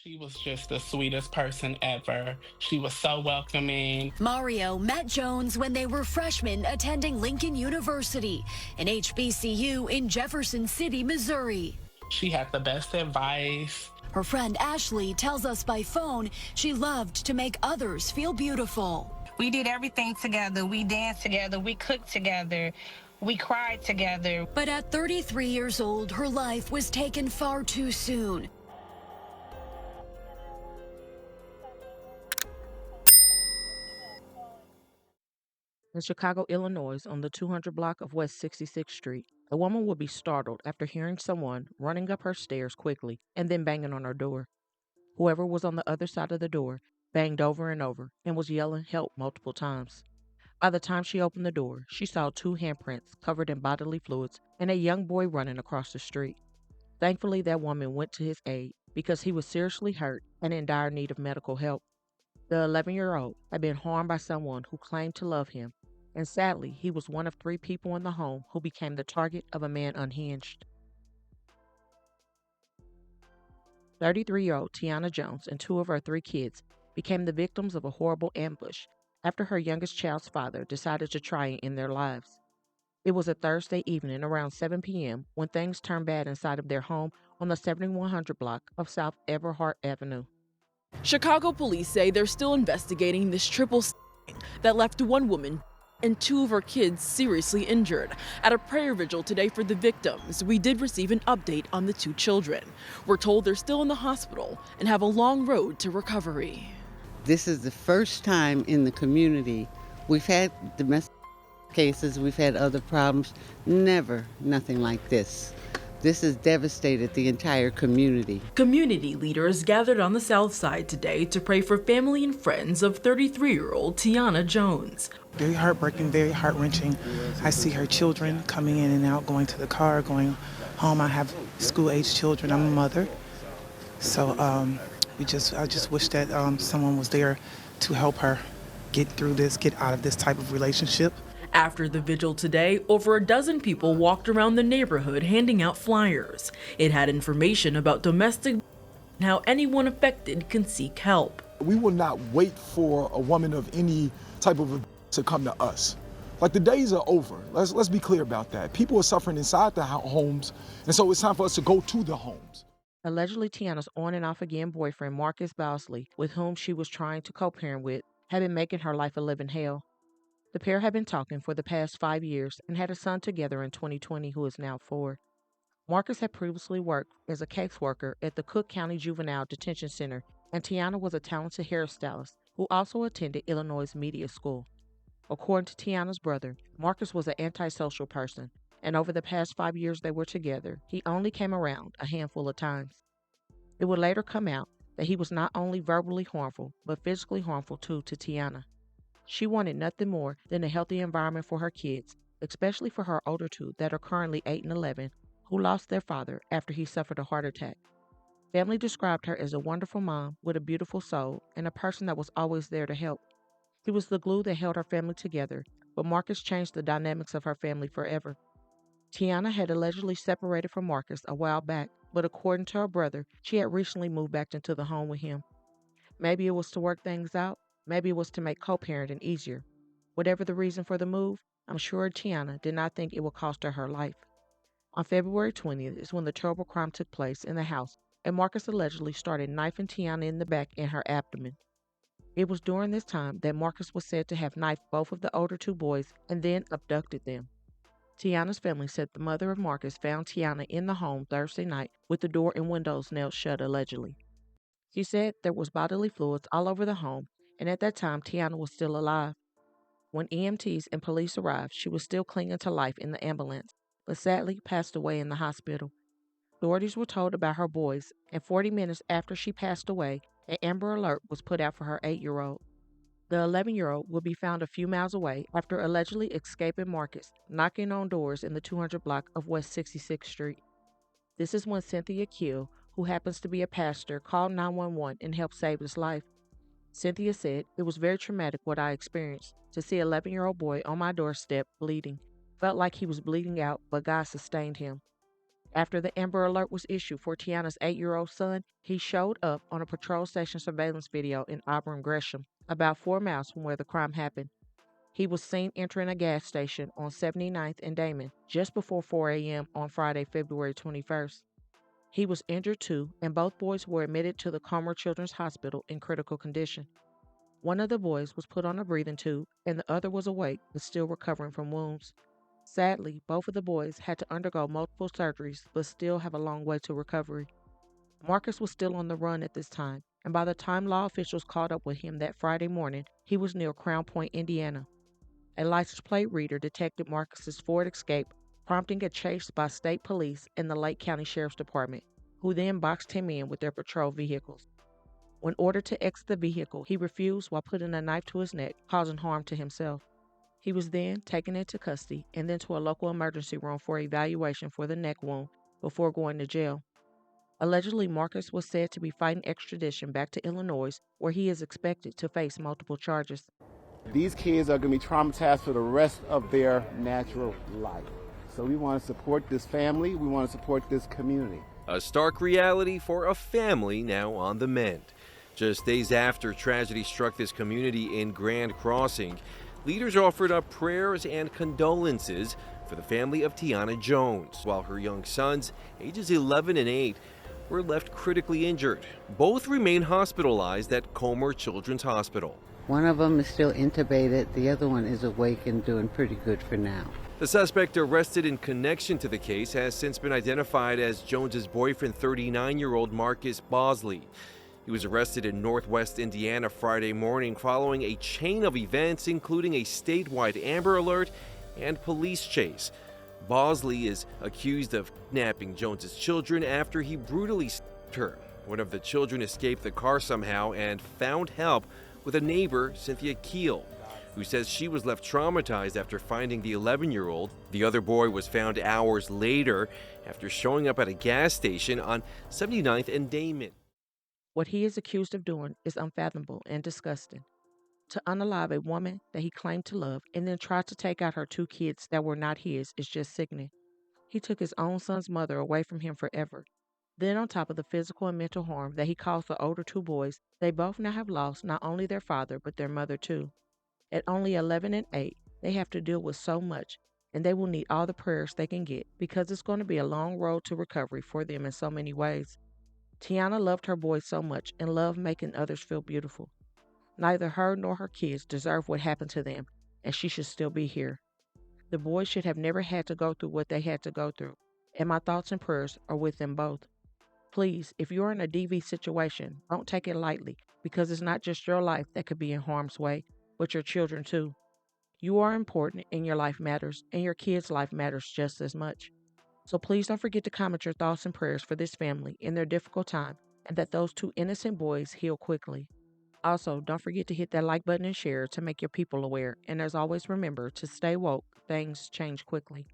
She was just the sweetest person ever. She was so welcoming. Mario met Jones when they were freshmen attending Lincoln University, an HBCU in Jefferson City, Missouri. She had the best advice. Her friend Ashley tells us by phone she loved to make others feel beautiful. We did everything together. We danced together. We cooked together. We cried together. But at 33 years old, her life was taken far too soon. In Chicago, Illinois, on the 200 block of West 66th Street, a woman would be startled after hearing someone running up her stairs quickly and then banging on her door. Whoever was on the other side of the door banged over and over and was yelling help multiple times. By the time she opened the door, she saw two handprints covered in bodily fluids and a young boy running across the street. Thankfully, that woman went to his aid because he was seriously hurt and in dire need of medical help. The 11-year-old had been harmed by someone who claimed to love him, and sadly, he was one of 3 people in the home who became the target of a man unhinged. 33-year-old Teone Jones and 2 of her 3 kids became the victims of a horrible ambush after her youngest child's father decided to try and end their lives. It was a Thursday evening around 7 p.m. when things turned bad inside of their home on the 7100 block of South Everhart Avenue. Chicago police say they're still investigating this triple that left one woman and 2 of her kids seriously injured. At a prayer vigil today for the victims, we did receive an update on the 2 children. We're told they're still in the hospital and have a long road to recovery. This is the first time in the community we've had domestic cases, we've had other problems, never nothing like this. This has devastated the entire community. Community leaders gathered on the South Side today to pray for family and friends of 33-year-old Tiana Jones. Very heartbreaking, very heart-wrenching. I see her children coming in and out, going to the car, going home. I have school-age children. I'm a mother. So I just wish that someone was there to help her get through this, get out of this type of relationship. After the vigil today, over a dozen people walked around the neighborhood handing out flyers. It had information about domestic and how anyone affected can seek help. We will not wait for a woman of any type of to come to us. Like, the days are over. Let's be clear about that. People are suffering inside the homes, and so it's time for us to go to the homes. Allegedly, Tiana's on and off again boyfriend, Marcus Bausley, with whom she was trying to co-parent with, had been making her life a living hell. The pair had been talking for the past 5 years and had a son together in 2020 who is now 4. Marcus had previously worked as a caseworker at the Cook County Juvenile Detention Center, and Tiana was a talented hairstylist who also attended Illinois Media School. According to Tiana's brother, Marcus was an antisocial person, and over the past 5 years they were together, he only came around a handful of times. It would later come out that he was not only verbally harmful, but physically harmful too to Tiana. She wanted nothing more than a healthy environment for her kids, especially for her older 2 that are currently 8 and 11, who lost their father after he suffered a heart attack. Family described her as a wonderful mom with a beautiful soul and a person that was always there to help. He was the glue that held her family together, but Marcus changed the dynamics of her family forever. Tiana had allegedly separated from Marcus a while back, but according to her brother, she had recently moved back into the home with him. Maybe it was to work things out. Maybe it was to make co-parenting easier. Whatever the reason for the move, I'm sure Tiana did not think it would cost her her life. On February 20th is when the terrible crime took place in the house, and Marcus allegedly started knifing Tiana in the back and her abdomen. It was during this time that Marcus was said to have knifed both of the older 2 boys and then abducted them. Tiana's family said the mother of Marcus found Tiana in the home Thursday night with the door and windows nailed shut allegedly. She said there was bodily fluids all over the home, and at that time Tiana was still alive. When EMTs and police arrived, she was still clinging to life in the ambulance, but sadly passed away in the hospital. Authorities were told about her boys, and 40 minutes after she passed away, an Amber Alert was put out for her 8-year-old. The 11-year-old will be found a few miles away after allegedly escaping Marcus, knocking on doors in the 200 block of West 66th Street. This is when Cynthia Kill, who happens to be a pastor, called 911 and helped save his life. Cynthia said, "It was very traumatic what I experienced. To see an 11-year-old boy on my doorstep bleeding. Felt like he was bleeding out, but God sustained him. After the Amber Alert was issued for Tiana's 8-year-old son, he showed up on a patrol station surveillance video in Auburn, Gresham, about 4 miles from where the crime happened. He was seen entering a gas station on 79th and Damon just before 4 a.m. on Friday, February 21st. He was injured too, and both boys were admitted to the Comer Children's Hospital in critical condition. One of the boys was put on a breathing tube, and the other was awake but still recovering from wounds. Sadly, both of the boys had to undergo multiple surgeries but still have a long way to recovery. Marcus was still on the run at this time, and by the time law officials caught up with him that Friday morning, he was near Crown Point, Indiana. A license plate reader detected Marcus's Ford Escape, prompting a chase by state police and the Lake County Sheriff's Department, who then boxed him in with their patrol vehicles. When ordered to exit the vehicle, he refused while putting a knife to his neck, causing harm to himself. He was then taken into custody and then to a local emergency room for evaluation for the neck wound before going to jail. Allegedly, Marcus was said to be fighting extradition back to Illinois, where he is expected to face multiple charges. These kids are going to be traumatized for the rest of their natural life. So we want to support this family. We want to support this community. A stark reality for a family now on the mend. Just days after tragedy struck this community in Grand Crossing, leaders offered up prayers and condolences for the family of Teone Jones, while her young sons, ages 11 and 8, were left critically injured. Both remain hospitalized at Comer Children's Hospital. One of them is still intubated. The other one is awake and doing pretty good for now. The suspect arrested in connection to the case has since been identified as Jones's boyfriend, 39-year-old Marcus Bausley. He was arrested in Northwest Indiana Friday morning following a chain of events, including a statewide Amber Alert and police chase. Bausley is accused of kidnapping Jones's children after he brutally stabbed her. One of the children escaped the car somehow and found help with a neighbor, Cynthia Keel, who says she was left traumatized after finding the 11-year-old. The other boy was found hours later after showing up at a gas station on 79th and Damon. What he is accused of doing is unfathomable and disgusting. To unalive a woman that he claimed to love and then try to take out her 2 kids that were not his is just sickening. He took his own son's mother away from him forever. Then on top of the physical and mental harm that he caused the older 2 boys, they both now have lost not only their father but their mother too. At only 11 and 8, they have to deal with so much, and they will need all the prayers they can get because it's going to be a long road to recovery for them in so many ways. Tiana loved her boys so much and loved making others feel beautiful. Neither her nor her kids deserve what happened to them, and she should still be here. The boys should have never had to go through what they had to go through, and my thoughts and prayers are with them both. Please, if you're in a DV situation, don't take it lightly because it's not just your life that could be in harm's way, but your children too. You are important and your life matters, and your kids' life matters just as much. So please don't forget to comment your thoughts and prayers for this family in their difficult time and that those 2 innocent boys heal quickly. Also, don't forget to hit that like button and share to make your people aware. And as always, remember to stay woke. Things change quickly.